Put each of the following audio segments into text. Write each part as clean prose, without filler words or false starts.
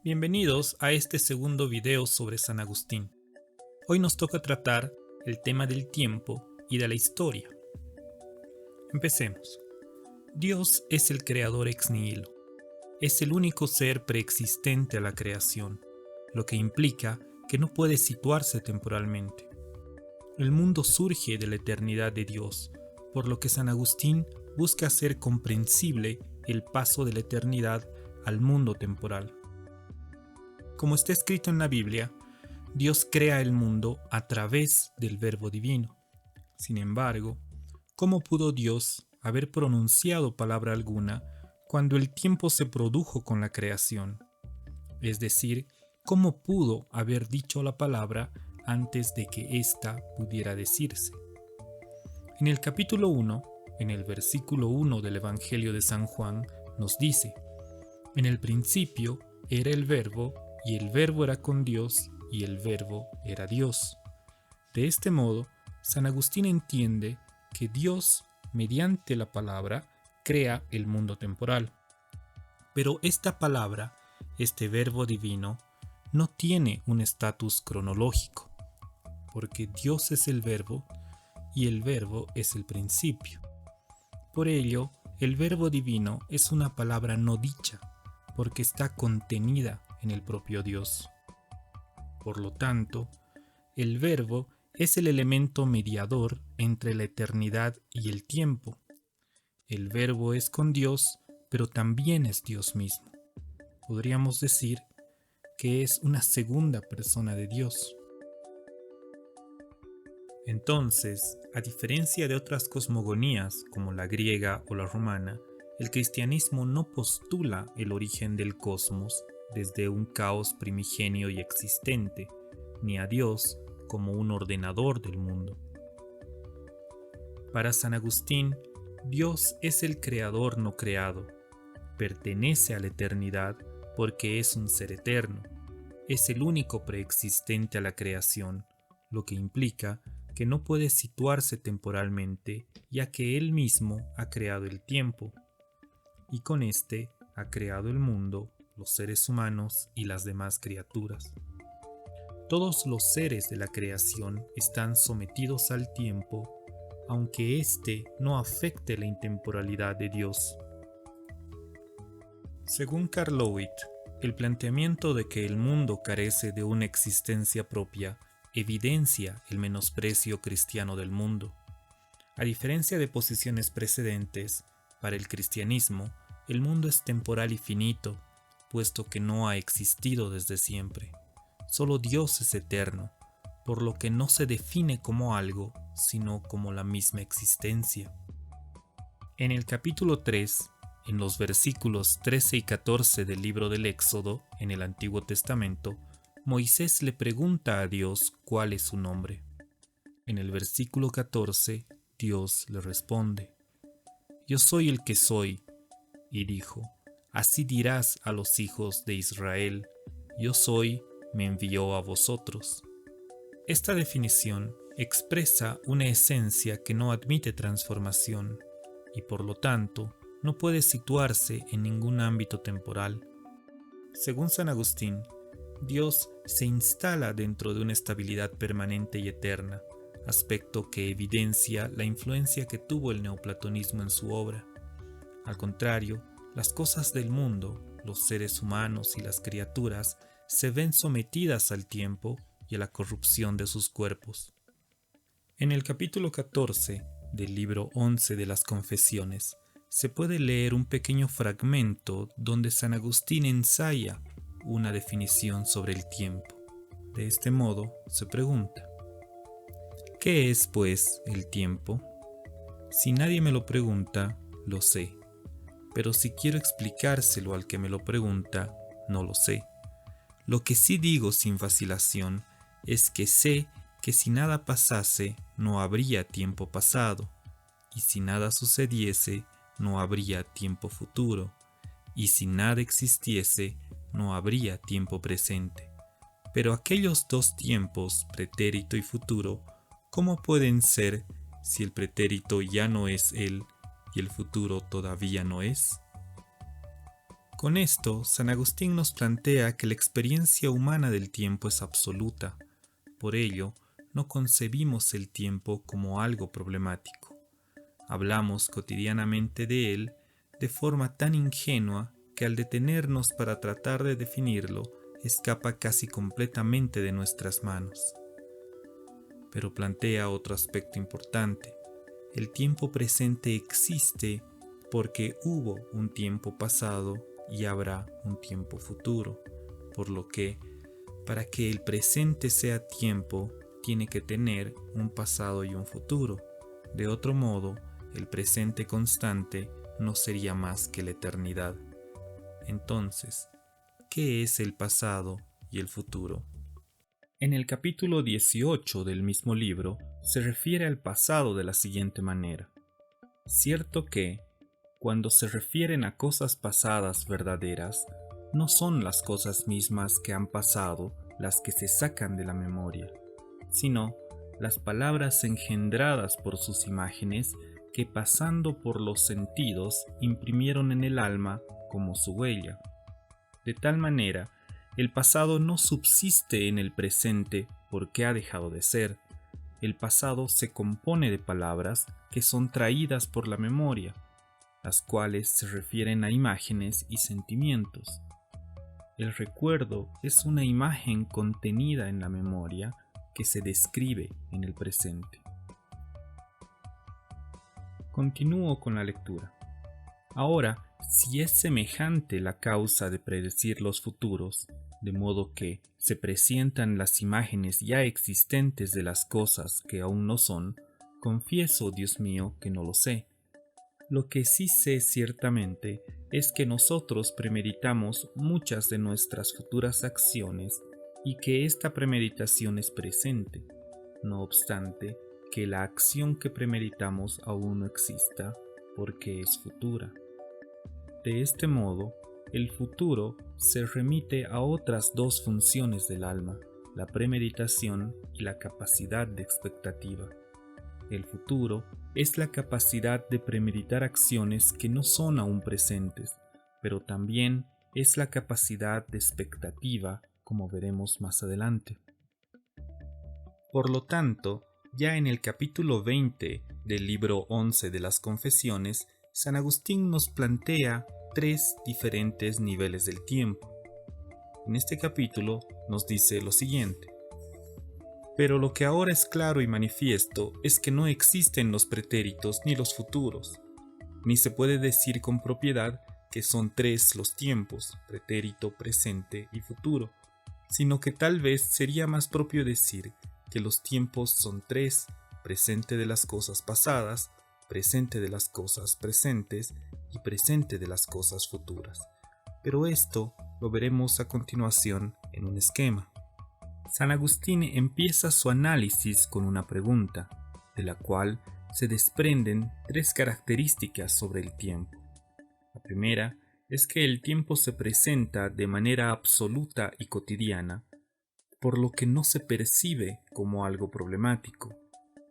Bienvenidos a este segundo video sobre San Agustín. Hoy nos toca tratar el tema del tiempo y de la historia. Empecemos. Dios es el creador ex nihilo. Es el único ser preexistente a la creación, lo que implica que no puede situarse temporalmente. El mundo surge de la eternidad de Dios, por lo que San Agustín busca hacer comprensible el paso de la eternidad al mundo temporal. Como está escrito en la Biblia, Dios crea el mundo a través del Verbo Divino. Sin embargo, ¿cómo pudo Dios haber pronunciado palabra alguna cuando el tiempo se produjo con la creación? Es decir, ¿cómo pudo haber dicho la palabra antes de que ésta pudiera decirse? En el capítulo 1, en el versículo 1 del Evangelio de San Juan, nos dice: en el principio era el Verbo, y el Verbo era con Dios, y el Verbo era Dios. De este modo, San Agustín entiende que Dios, mediante la palabra, crea el mundo temporal. Pero esta palabra, este Verbo divino, no tiene un estatus cronológico, porque Dios es el Verbo y el Verbo es el principio. Por ello, el Verbo divino es una palabra no dicha, porque está contenida en el propio Dios. Por lo tanto, el Verbo es el elemento mediador entre la eternidad y el tiempo. El Verbo es con Dios, pero también es Dios mismo. Podríamos decir que es una segunda persona de Dios. Entonces, a diferencia de otras cosmogonías como la griega o la romana, el cristianismo no postula el origen del cosmos desde un caos primigenio y existente, ni a Dios como un ordenador del mundo. Para San Agustín, Dios es el creador no creado, pertenece a la eternidad porque es un ser eterno, es el único preexistente a la creación, lo que implica que no puede situarse temporalmente, ya que Él mismo ha creado el tiempo, y con este ha creado el mundo, los seres humanos y las demás criaturas. Todos los seres de la creación están sometidos al tiempo, aunque éste no afecte la intemporalidad de Dios. Según Karl Löwit, el planteamiento de que el mundo carece de una existencia propia evidencia el menosprecio cristiano del mundo. A diferencia de posiciones precedentes, para el cristianismo, el mundo es temporal y finito, puesto que no ha existido desde siempre. Solo Dios es eterno, por lo que no se define como algo, sino como la misma existencia. En el capítulo 3, en los versículos 13 y 14 del libro del Éxodo, en el Antiguo Testamento, Moisés le pregunta a Dios cuál es su nombre. En el versículo 14, Dios le responde: Yo soy el que soy, y dijo: Así dirás a los hijos de Israel: Yo soy, me envió a vosotros. Esta definición expresa una esencia que no admite transformación y por lo tanto no puede situarse en ningún ámbito temporal. Según San Agustín, Dios se instala dentro de una estabilidad permanente y eterna, aspecto que evidencia la influencia que tuvo el neoplatonismo en su obra. Al contrario, las cosas del mundo, los seres humanos y las criaturas se ven sometidas al tiempo y a la corrupción de sus cuerpos. En el capítulo 14 del libro 11 de las Confesiones se puede leer un pequeño fragmento donde San Agustín ensaya una definición sobre el tiempo. De este modo se pregunta: ¿qué es, pues, el tiempo? Si nadie me lo pregunta, lo sé. Pero si quiero explicárselo al que me lo pregunta, no lo sé. Lo que sí digo sin vacilación es que sé que si nada pasase, no habría tiempo pasado, y si nada sucediese, no habría tiempo futuro, y si nada existiese, no habría tiempo presente. Pero aquellos dos tiempos, pretérito y futuro, ¿cómo pueden ser si el pretérito ya no es él y el futuro todavía no es? Con esto, San Agustín nos plantea que la experiencia humana del tiempo es absoluta. Por ello, no concebimos el tiempo como algo problemático. Hablamos cotidianamente de él de forma tan ingenua que al detenernos para tratar de definirlo, escapa casi completamente de nuestras manos. Pero plantea otro aspecto importante. El tiempo presente existe porque hubo un tiempo pasado y habrá un tiempo futuro, por lo que, para que el presente sea tiempo, tiene que tener un pasado y un futuro. De otro modo, el presente constante no sería más que la eternidad. Entonces, ¿qué es el pasado y el futuro? En el capítulo 18 del mismo libro se refiere al pasado de la siguiente manera. Cierto que, cuando se refieren a cosas pasadas verdaderas, no son las cosas mismas que han pasado las que se sacan de la memoria, sino las palabras engendradas por sus imágenes que pasando por los sentidos imprimieron en el alma como su huella. De tal manera, el pasado no subsiste en el presente porque ha dejado de ser. El pasado se compone de palabras que son traídas por la memoria, las cuales se refieren a imágenes y sentimientos. El recuerdo es una imagen contenida en la memoria que se describe en el presente. Continúo con la lectura. Ahora, si es semejante la causa de predecir los futuros, de modo que se presientan las imágenes ya existentes de las cosas que aún no son, confieso, Dios mío, que no lo sé. Lo que sí sé ciertamente es que nosotros premeditamos muchas de nuestras futuras acciones y que esta premeditación es presente, no obstante que la acción que premeditamos aún no exista porque es futura. De este modo, el futuro se remite a otras dos funciones del alma, la premeditación y la capacidad de expectativa. El futuro es la capacidad de premeditar acciones que no son aún presentes, pero también es la capacidad de expectativa, como veremos más adelante. Por lo tanto, ya en el capítulo 20 del libro 11 de las Confesiones, San Agustín nos plantea tres diferentes niveles del tiempo. En este capítulo nos dice lo siguiente: pero lo que ahora es claro y manifiesto es que no existen los pretéritos ni los futuros, ni se puede decir con propiedad que son tres los tiempos, pretérito, presente y futuro, sino que tal vez sería más propio decir que los tiempos son tres: presente de las cosas pasadas, presente de las cosas presentes y presente de las cosas futuras. Pero esto lo veremos a continuación en un esquema. San Agustín empieza su análisis con una pregunta, de la cual se desprenden tres características sobre el tiempo. La primera es que el tiempo se presenta de manera absoluta y cotidiana, por lo que no se percibe como algo problemático.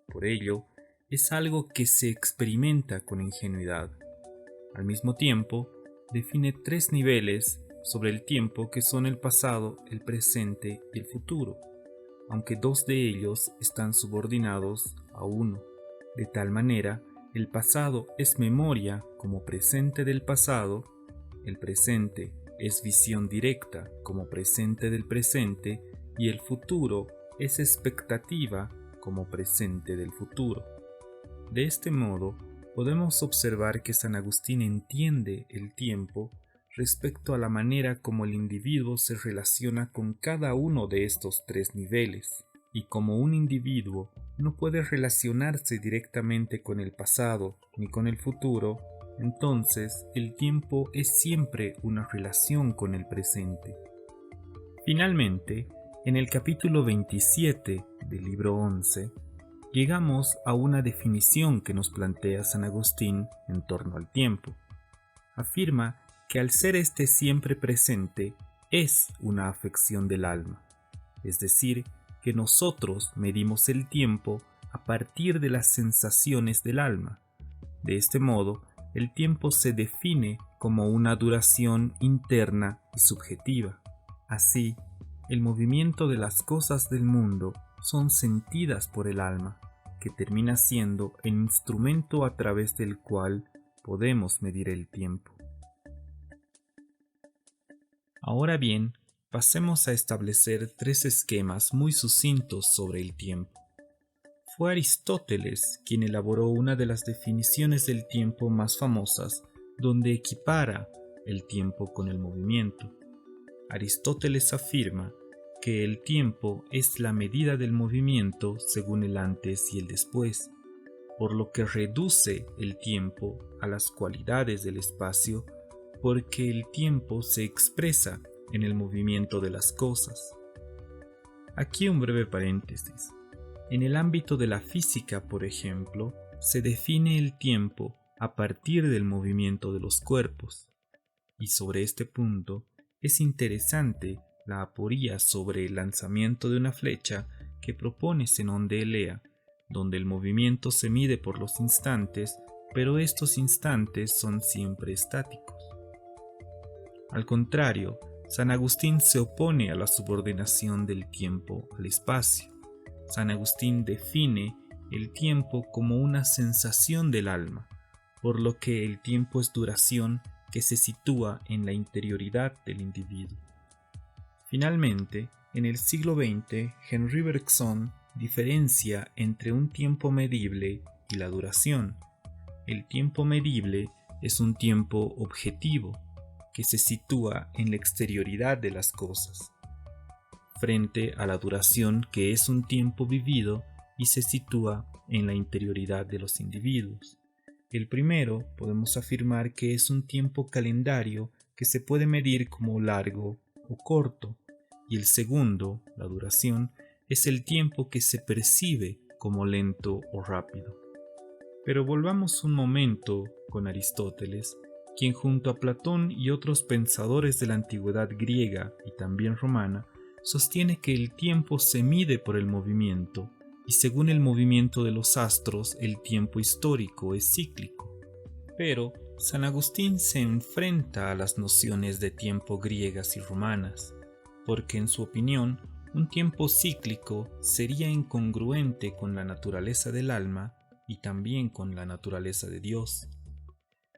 Por ello, es algo que se experimenta con ingenuidad. Al mismo tiempo, define tres niveles sobre el tiempo que son el pasado, el presente y el futuro, aunque dos de ellos están subordinados a uno. De tal manera, el pasado es memoria como presente del pasado, el presente es visión directa como presente del presente y el futuro es expectativa como presente del futuro. De este modo, podemos observar que San Agustín entiende el tiempo respecto a la manera como el individuo se relaciona con cada uno de estos tres niveles, y como un individuo no puede relacionarse directamente con el pasado ni con el futuro, entonces el tiempo es siempre una relación con el presente. Finalmente, en el capítulo 27 del libro 11, llegamos a una definición que nos plantea San Agustín en torno al tiempo. Afirma que al ser este siempre presente, es una afección del alma, es decir, que nosotros medimos el tiempo a partir de las sensaciones del alma. De este modo, el tiempo se define como una duración interna y subjetiva. Así, el movimiento de las cosas del mundo son sentidas por el alma, que termina siendo el instrumento a través del cual podemos medir el tiempo. Ahora bien, pasemos a establecer tres esquemas muy sucintos sobre el tiempo. Fue Aristóteles quien elaboró una de las definiciones del tiempo más famosas, donde equipara el tiempo con el movimiento. Aristóteles afirma que el tiempo es la medida del movimiento según el antes y el después, por lo que reduce el tiempo a las cualidades del espacio, porque el tiempo se expresa en el movimiento de las cosas. Aquí un breve paréntesis. En el ámbito de la física, por ejemplo, se define el tiempo a partir del movimiento de los cuerpos. Y sobre este punto es interesante la aporía sobre el lanzamiento de una flecha que propone Zenón de Elea, donde el movimiento se mide por los instantes, pero estos instantes son siempre estáticos. Al contrario, San Agustín se opone a la subordinación del tiempo al espacio. San Agustín define el tiempo como una sensación del alma, por lo que el tiempo es duración que se sitúa en la interioridad del individuo. Finalmente, en el siglo XX, Henri Bergson diferencia entre un tiempo medible y la duración. El tiempo medible es un tiempo objetivo, que se sitúa en la exterioridad de las cosas, frente a la duración que es un tiempo vivido y se sitúa en la interioridad de los individuos. El primero podemos afirmar que es un tiempo calendario que se puede medir como largo o corto, y el segundo, la duración, es el tiempo que se percibe como lento o rápido. Pero volvamos un momento con Aristóteles, quien junto a Platón y otros pensadores de la antigüedad griega y también romana, sostiene que el tiempo se mide por el movimiento, y según el movimiento de los astros el tiempo histórico es cíclico. Pero San Agustín se enfrenta a las nociones de tiempo griegas y romanas, porque en su opinión un tiempo cíclico sería incongruente con la naturaleza del alma y también con la naturaleza de Dios.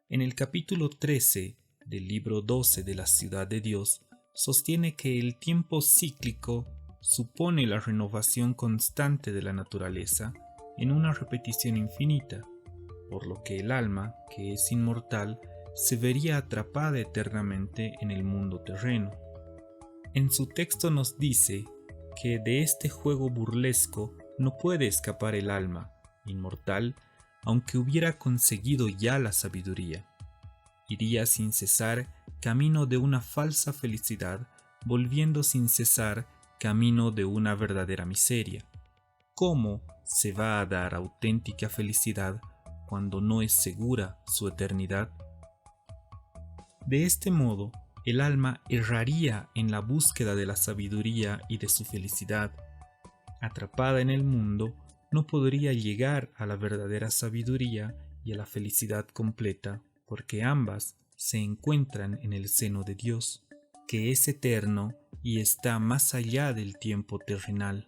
En el capítulo 13 del libro 12 de la Ciudad de Dios, sostiene que el tiempo cíclico supone la renovación constante de la naturaleza en una repetición infinita, por lo que el alma, que es inmortal, se vería atrapada eternamente en el mundo terreno. En su texto nos dice que de este juego burlesco no puede escapar el alma, inmortal, aunque hubiera conseguido ya la sabiduría. Iría sin cesar camino de una falsa felicidad, volviendo sin cesar camino de una verdadera miseria. ¿Cómo se va a dar auténtica felicidad cuando no es segura su eternidad? De este modo, el alma erraría en la búsqueda de la sabiduría y de su felicidad. Atrapada en el mundo, no podría llegar a la verdadera sabiduría y a la felicidad completa, porque ambas se encuentran en el seno de Dios, que es eterno y está más allá del tiempo terrenal.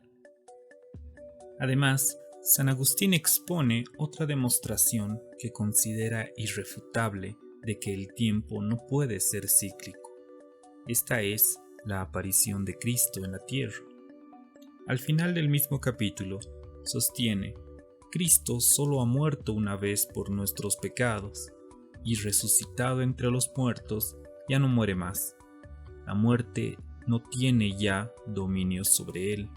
Además, San Agustín expone otra demostración que considera irrefutable de que el tiempo no puede ser cíclico. Esta es la aparición de Cristo en la tierra. Al final del mismo capítulo, sostiene: Cristo solo ha muerto una vez por nuestros pecados, y resucitado entre los muertos, ya no muere más. La muerte no tiene ya dominio sobre él.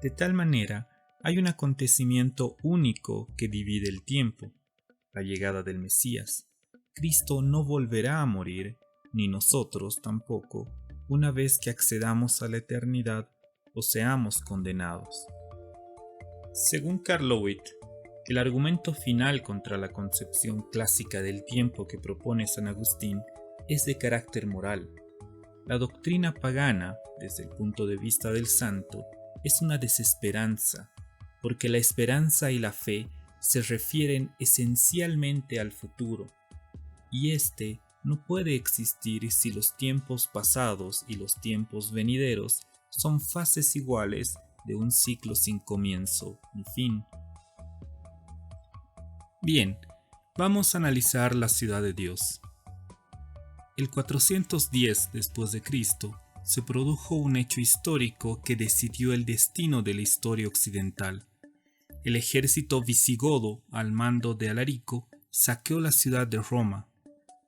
De tal manera, hay un acontecimiento único que divide el tiempo: la llegada del Mesías. Cristo no volverá a morir, ni nosotros tampoco, una vez que accedamos a la eternidad o seamos condenados. Según Karl Löwit, el argumento final contra la concepción clásica del tiempo que propone San Agustín es de carácter moral. La doctrina pagana, desde el punto de vista del santo, es una desesperanza, porque la esperanza y la fe se refieren esencialmente al futuro, y éste no puede existir si los tiempos pasados y los tiempos venideros son fases iguales de un ciclo sin comienzo ni fin. Bien, vamos a analizar la ciudad de Dios. El 410 después de Cristo se produjo un hecho histórico que decidió el destino de la historia occidental. El ejército visigodo al mando de Alarico saqueó la ciudad de Roma.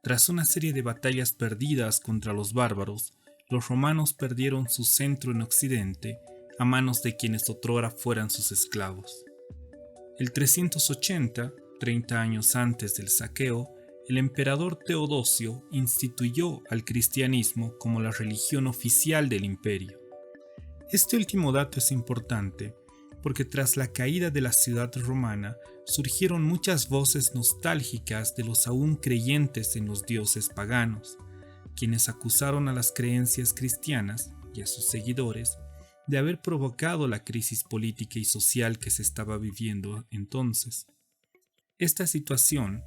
Tras una serie de batallas perdidas contra los bárbaros, los romanos perdieron su centro en Occidente a manos de quienes otrora fueran sus esclavos. El 380, 30 años antes del saqueo, el emperador Teodosio instituyó al cristianismo como la religión oficial del imperio. Este último dato es importante porque tras la caída de la ciudad romana surgieron muchas voces nostálgicas de los aún creyentes en los dioses paganos, quienes acusaron a las creencias cristianas y a sus seguidores de haber provocado la crisis política y social que se estaba viviendo entonces. Esta situación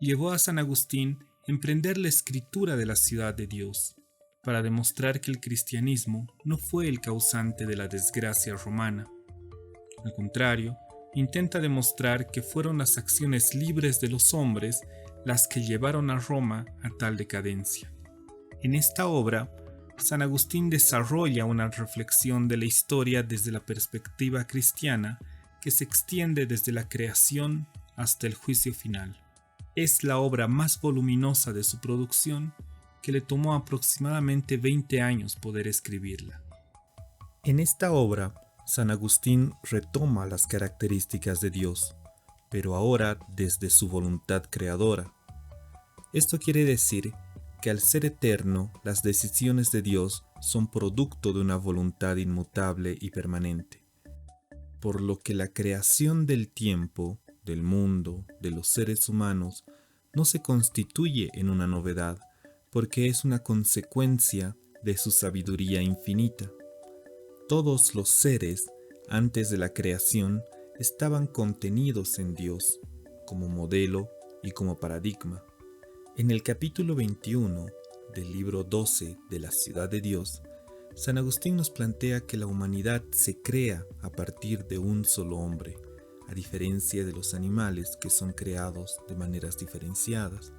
llevó a San Agustín a emprender la escritura de la ciudad de Dios, para demostrar que el cristianismo no fue el causante de la desgracia romana. Al contrario, intenta demostrar que fueron las acciones libres de los hombres las que llevaron a Roma a tal decadencia. En esta obra, San Agustín desarrolla una reflexión de la historia desde la perspectiva cristiana que se extiende desde la creación hasta el juicio final. Es la obra más voluminosa de su producción, que le tomó aproximadamente 20 años poder escribirla. En esta obra, San Agustín retoma las características de Dios, pero ahora desde su voluntad creadora. Esto quiere decir que al ser eterno, las decisiones de Dios son producto de una voluntad inmutable y permanente, por lo que la creación del tiempo, del mundo, de los seres humanos, no se constituye en una novedad, porque es una consecuencia de su sabiduría infinita. Todos los seres, antes de la creación, estaban contenidos en Dios, como modelo y como paradigma. En el capítulo 21 del libro 12 de la Ciudad de Dios, San Agustín nos plantea que la humanidad se crea a partir de un solo hombre, a diferencia de los animales que son creados de maneras diferenciadas.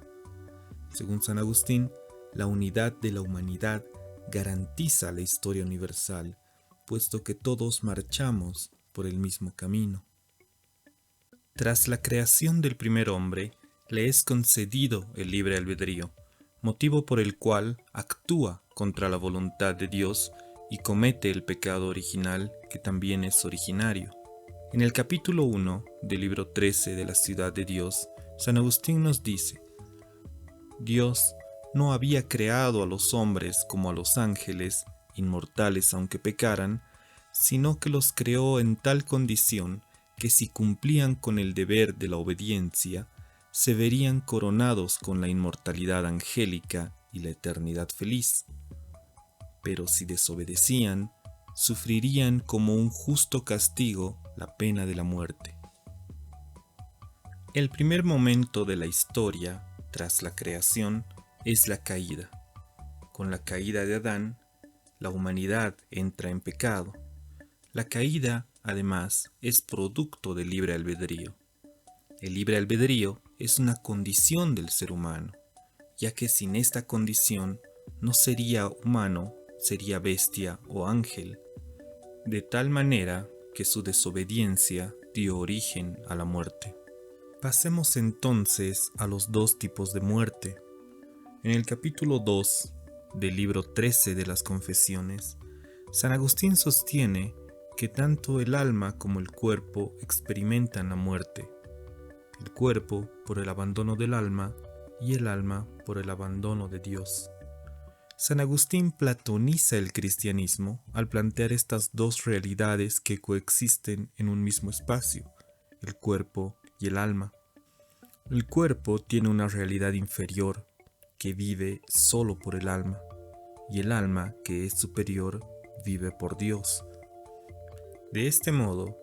Según San Agustín, la unidad de la humanidad garantiza la historia universal, puesto que todos marchamos por el mismo camino. Tras la creación del primer hombre, le es concedido el libre albedrío, motivo por el cual actúa contra la voluntad de Dios y comete el pecado original, que también es originario. En el capítulo 1 del libro 13 de la Ciudad de Dios, San Agustín nos dice: Dios no había creado a los hombres como a los ángeles, inmortales aunque pecaran, sino que los creó en tal condición que si cumplían con el deber de la obediencia, se verían coronados con la inmortalidad angélica y la eternidad feliz. Pero si desobedecían, sufrirían como un justo castigo la pena de la muerte. El primer momento de la historia, tras la creación, es la caída. Con la caída de Adán, la humanidad entra en pecado. La caída, además, es producto del libre albedrío. El libre albedrío es una condición del ser humano, ya que sin esta condición no sería humano, sería bestia o ángel, de tal manera que su desobediencia dio origen a la muerte. Pasemos entonces a los dos tipos de muerte. En el capítulo 2 del libro 13 de las Confesiones, San Agustín sostiene que tanto el alma como el cuerpo experimentan la muerte, el cuerpo por el abandono del alma y el alma por el abandono de Dios. San Agustín platoniza el cristianismo al plantear estas dos realidades que coexisten en un mismo espacio, el cuerpo y el alma. El cuerpo tiene una realidad inferior que vive solo por el alma, y el alma, que es superior, vive por Dios. De este modo,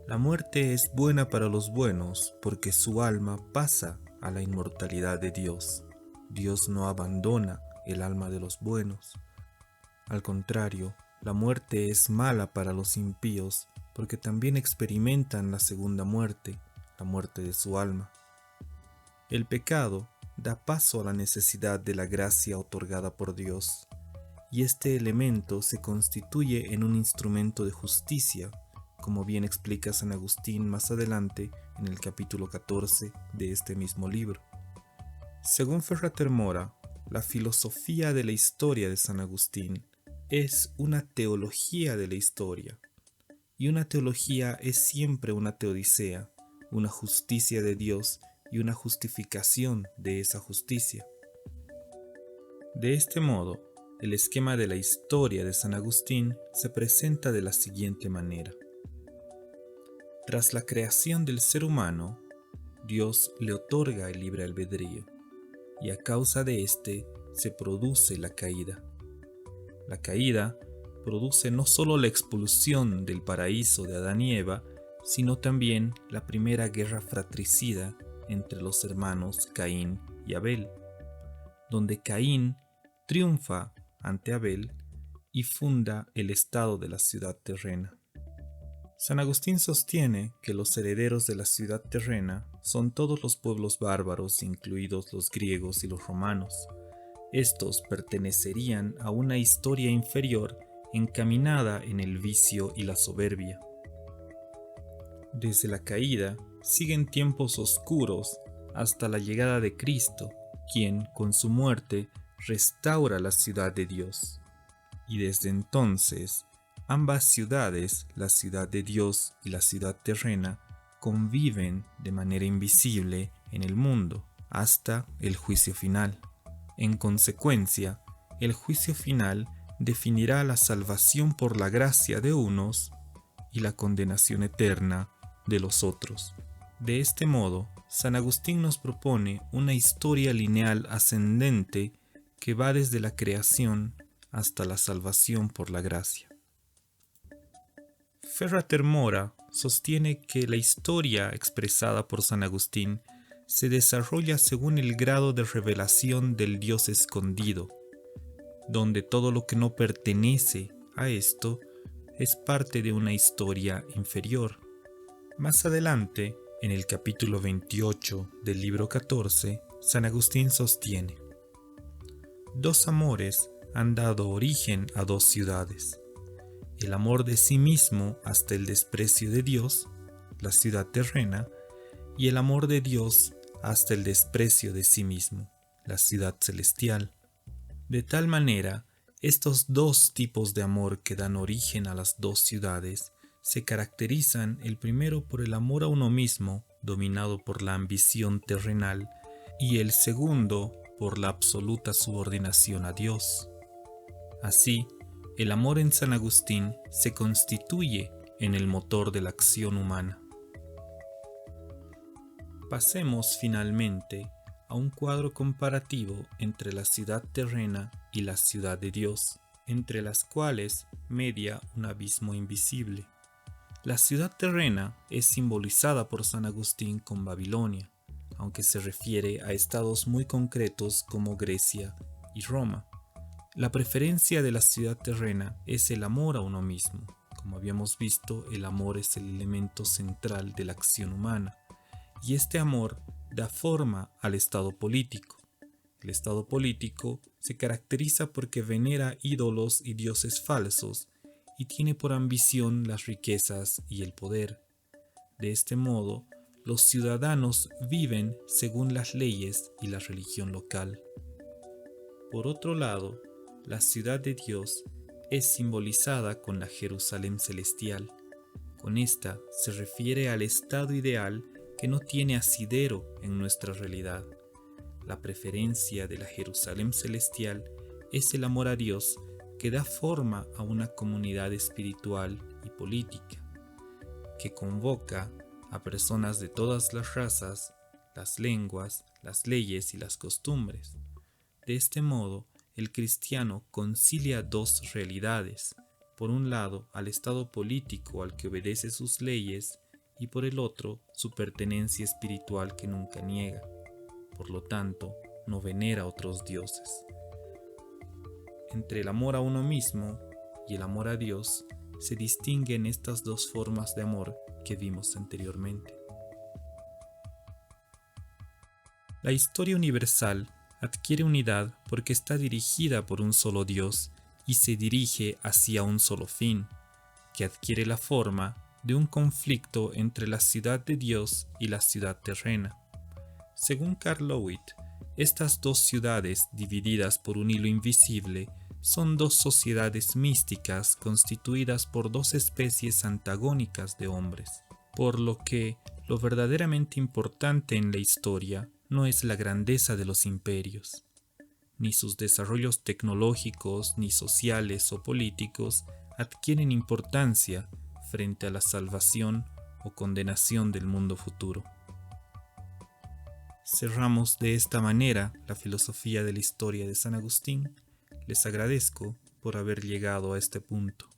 la muerte es buena para los buenos porque su alma pasa a la inmortalidad de Dios. Dios no abandona el alma de los buenos. Al contrario, la muerte es mala para los impíos porque también experimentan la segunda muerte, la muerte de su alma. El pecado da paso a la necesidad de la gracia otorgada por Dios, y este elemento se constituye en un instrumento de justicia, como bien explica San Agustín más adelante en el capítulo 14 de este mismo libro. Según Ferrater Mora, la filosofía de la historia de San Agustín es una teología de la historia, y una teología es siempre una teodicea, una justicia de Dios y una justificación de esa justicia. De este modo, el esquema de la historia de San Agustín se presenta de la siguiente manera. Tras la creación del ser humano, Dios le otorga el libre albedrío, y a causa de éste se produce la caída. La caída produce no solo la expulsión del paraíso de Adán y Eva, sino también la primera guerra fratricida entre los hermanos Caín y Abel, donde Caín triunfa ante Abel y funda el estado de la ciudad terrena. San Agustín sostiene que los herederos de la ciudad terrena son todos los pueblos bárbaros, incluidos los griegos y los romanos. Estos pertenecerían a una historia inferior encaminada en el vicio y la soberbia. Desde la caída siguen tiempos oscuros hasta la llegada de Cristo, quien, con su muerte, restaura la ciudad de Dios. Y desde entonces, ambas ciudades, la ciudad de Dios y la ciudad terrena, conviven de manera invisible en el mundo hasta el juicio final. En consecuencia, el juicio final definirá la salvación por la gracia de unos y la condenación eterna de los otros. De este modo, San Agustín nos propone una historia lineal ascendente que va desde la creación hasta la salvación por la gracia. Ferrater Mora sostiene que la historia expresada por San Agustín se desarrolla según el grado de revelación del Dios escondido, donde todo lo que no pertenece a esto es parte de una historia inferior. Más adelante, en el capítulo 28 del libro 14, San Agustín sostiene: dos amores han dado origen a dos ciudades. El amor de sí mismo hasta el desprecio de Dios, la ciudad terrena, y el amor de Dios hasta el desprecio de sí mismo, la ciudad celestial. De tal manera, estos dos tipos de amor que dan origen a las dos ciudades se caracterizan, el primero por el amor a uno mismo, dominado por la ambición terrenal, y el segundo por la absoluta subordinación a Dios. Así, el amor en San Agustín se constituye en el motor de la acción humana. Pasemos finalmente a un cuadro comparativo entre la ciudad terrena y la ciudad de Dios, entre las cuales media un abismo invisible. La ciudad terrena es simbolizada por San Agustín con Babilonia, aunque se refiere a estados muy concretos como Grecia y Roma. La preferencia de la ciudad terrena es el amor a uno mismo. Como habíamos visto, el amor es el elemento central de la acción humana, y este amor da forma al estado político. El estado político se caracteriza porque venera ídolos y dioses falsos y tiene por ambición las riquezas y el poder. De este modo, los ciudadanos viven según las leyes y la religión local. Por otro lado, la ciudad de Dios es simbolizada con la Jerusalén celestial. Con esta se refiere al estado ideal que no tiene asidero en nuestra realidad. La preferencia de la Jerusalén celestial es el amor a Dios que da forma a una comunidad espiritual y política, que convoca a personas de todas las razas, las lenguas, las leyes y las costumbres. De este modo, el cristiano concilia dos realidades: por un lado al estado político al que obedece sus leyes, y por el otro su pertenencia espiritual que nunca niega. Por lo tanto, no venera otros dioses. Entre el amor a uno mismo y el amor a Dios se distinguen estas dos formas de amor que vimos anteriormente. La historia universal adquiere unidad porque está dirigida por un solo Dios y se dirige hacia un solo fin, que adquiere la forma de un conflicto entre la ciudad de Dios y la ciudad terrena. Según Karl Löwit, estas dos ciudades divididas por un hilo invisible son dos sociedades místicas constituidas por dos especies antagónicas de hombres, por lo que lo verdaderamente importante en la historia no es la grandeza de los imperios, ni sus desarrollos tecnológicos, ni sociales o políticos adquieren importancia frente a la salvación o condenación del mundo futuro. Cerramos de esta manera la filosofía de la historia de San Agustín. Les agradezco por haber llegado a este punto.